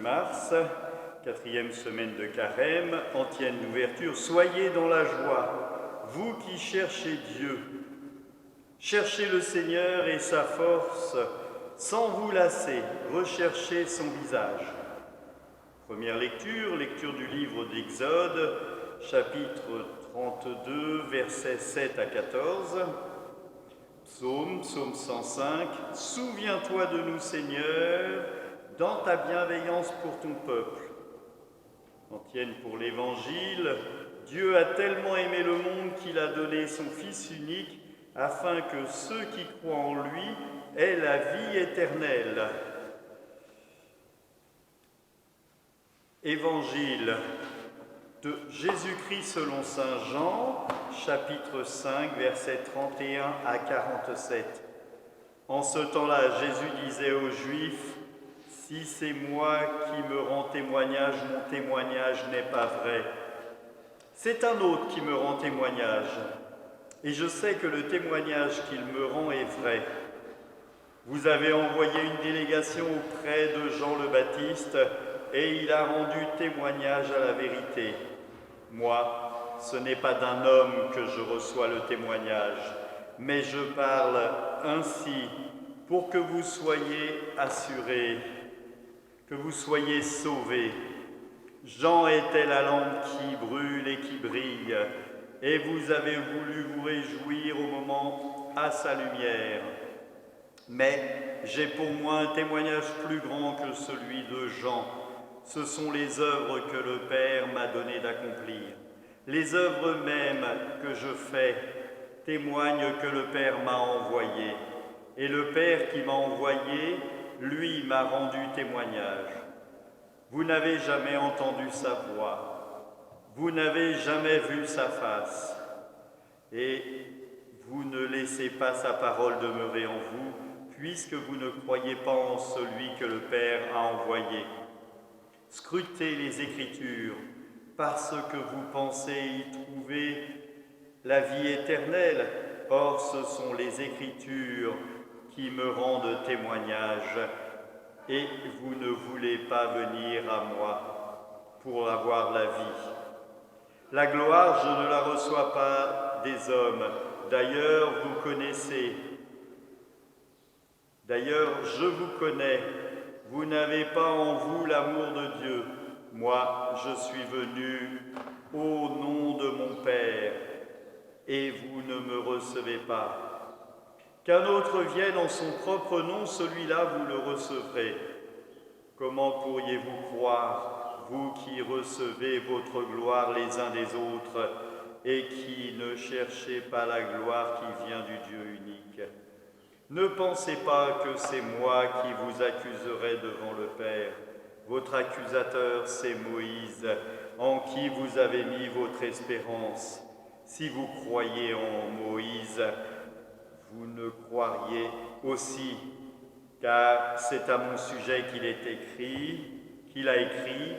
mars, 4e semaine de Carême, antienne d'ouverture. Soyez dans la joie, vous qui cherchez Dieu. Cherchez le Seigneur et sa force, sans vous lasser, recherchez son visage. Première lecture, lecture du livre d'Exode, chapitre 32, versets 7 à 14. Psaume 105. Souviens-toi de nous, Seigneur, dans ta bienveillance pour ton peuple. Antienne pour l'Évangile. Dieu a tellement aimé le monde qu'il a donné son Fils unique afin que ceux qui croient en lui aient la vie éternelle. Évangile de Jésus-Christ selon saint Jean, chapitre 5, versets 31 à 47. En ce temps-là, Jésus disait aux Juifs, « Si c'est moi qui me rends témoignage, mon témoignage n'est pas vrai. C'est un autre qui me rend témoignage, et je sais que le témoignage qu'il me rend est vrai. Vous avez envoyé une délégation auprès de Jean le Baptiste, et il a rendu témoignage à la vérité. Moi, ce n'est pas d'un homme que je reçois le témoignage, mais je parle ainsi pour que vous soyez assurés, que vous soyez sauvés. Jean était la lampe qui brûle et qui brille, et vous avez voulu vous réjouir au moment à sa lumière. Mais j'ai pour moi un témoignage plus grand que celui de Jean. Ce sont les œuvres que le Père m'a donné d'accomplir. Les œuvres mêmes que je fais témoignent que le Père m'a envoyé. Et le Père qui m'a envoyé, lui, m'a rendu témoignage. Vous n'avez jamais entendu sa voix. Vous n'avez jamais vu sa face. Et vous ne laissez pas sa parole demeurer en vous, puisque vous ne croyez pas en celui que le Père a envoyé. Scrutez les Écritures, parce que vous pensez y trouver la vie éternelle. Or, ce sont les Écritures qui me rendent témoignage, et vous ne voulez pas venir à moi pour avoir la vie. La gloire, je ne la reçois pas des hommes. D'ailleurs, je vous connais. Vous n'avez pas en vous l'amour de Dieu. Moi, je suis venu au nom de mon Père, et vous ne me recevez pas. Qu'un autre vienne en son propre nom, celui-là vous le recevrez. Comment pourriez-vous croire, vous qui recevez votre gloire les uns des autres, et qui ne cherchez pas la gloire qui vient du Dieu unique ? Ne pensez pas que c'est moi qui vous accuserai devant le Père. Votre accusateur, c'est Moïse, en qui vous avez mis votre espérance. Si vous croyez en Moïse, vous ne croiriez aussi, car c'est à mon sujet qu'il a écrit,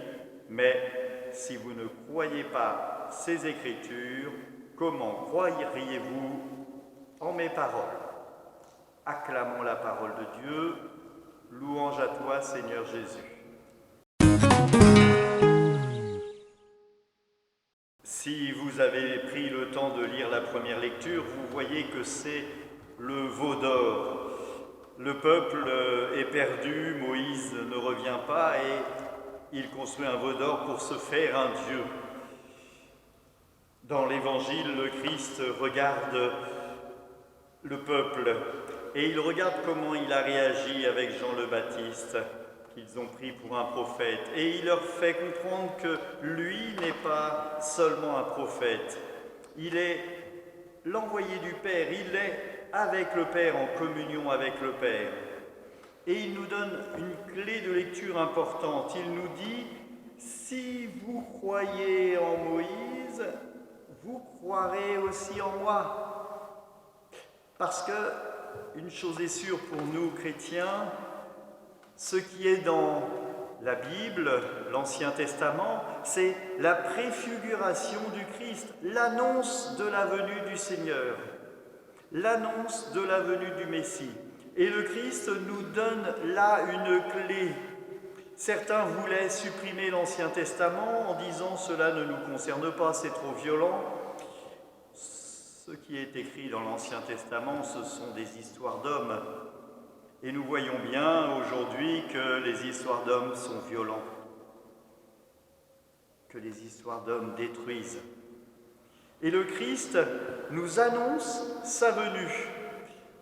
mais si vous ne croyez pas ces Écritures, comment croiriez-vous en mes paroles ? Acclamons la parole de Dieu. Louange à toi, Seigneur Jésus. Si vous avez pris le temps de lire la première lecture, vous voyez que c'est le veau d'or. Le peuple est perdu, Moïse ne revient pas et il construit un veau d'or pour se faire un Dieu. Dans l'Évangile, le Christ regarde le peuple et il regarde comment il a réagi avec Jean le Baptiste, qu'ils ont pris pour un prophète. Et il leur fait comprendre que lui n'est pas seulement un prophète. Il est l'envoyé du Père, il est avec le Père, en communion avec le Père. Et il nous donne une clé de lecture importante. Il nous dit, si vous croyez en Moïse, vous croirez aussi en moi. Parce que, une chose est sûre pour nous chrétiens, ce qui est dans la Bible, l'Ancien Testament, c'est la préfiguration du Christ, l'annonce de la venue du Seigneur, l'annonce de la venue du Messie. Et le Christ nous donne là une clé. Certains voulaient supprimer l'Ancien Testament en disant « cela ne nous concerne pas, c'est trop violent ». Ce qui est écrit dans l'Ancien Testament, ce sont des histoires d'hommes. Et nous voyons bien aujourd'hui que les histoires d'hommes sont violentes, que les histoires d'hommes détruisent. Et le Christ nous annonce sa venue.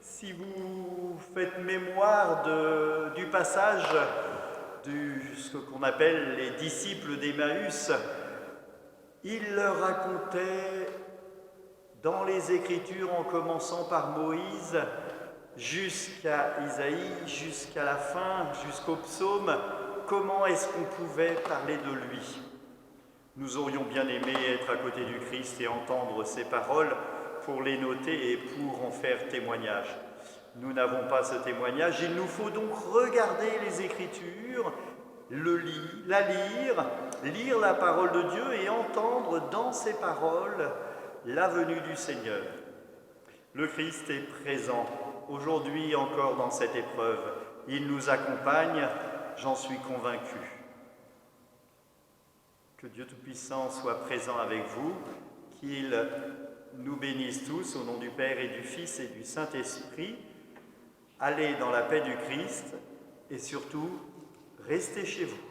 Si vous faites mémoire du passage ce qu'on appelle les disciples d'Emmaüs, il leur racontait dans les Écritures, en commençant par Moïse, jusqu'à Isaïe, jusqu'à la fin, jusqu'au psaume, comment est-ce qu'on pouvait parler de lui. Nous aurions bien aimé être à côté du Christ et entendre ses paroles pour les noter et pour en faire témoignage. Nous n'avons pas ce témoignage, il nous faut donc regarder les Écritures, la lire la parole de Dieu et entendre dans ces paroles la venue du Seigneur. Le Christ est présent aujourd'hui encore dans cette épreuve. Il nous accompagne, j'en suis convaincu. Que Dieu Tout-Puissant soit présent avec vous, qu'il nous bénisse tous au nom du Père et du Fils et du Saint-Esprit. Allez dans la paix du Christ et surtout, restez chez vous.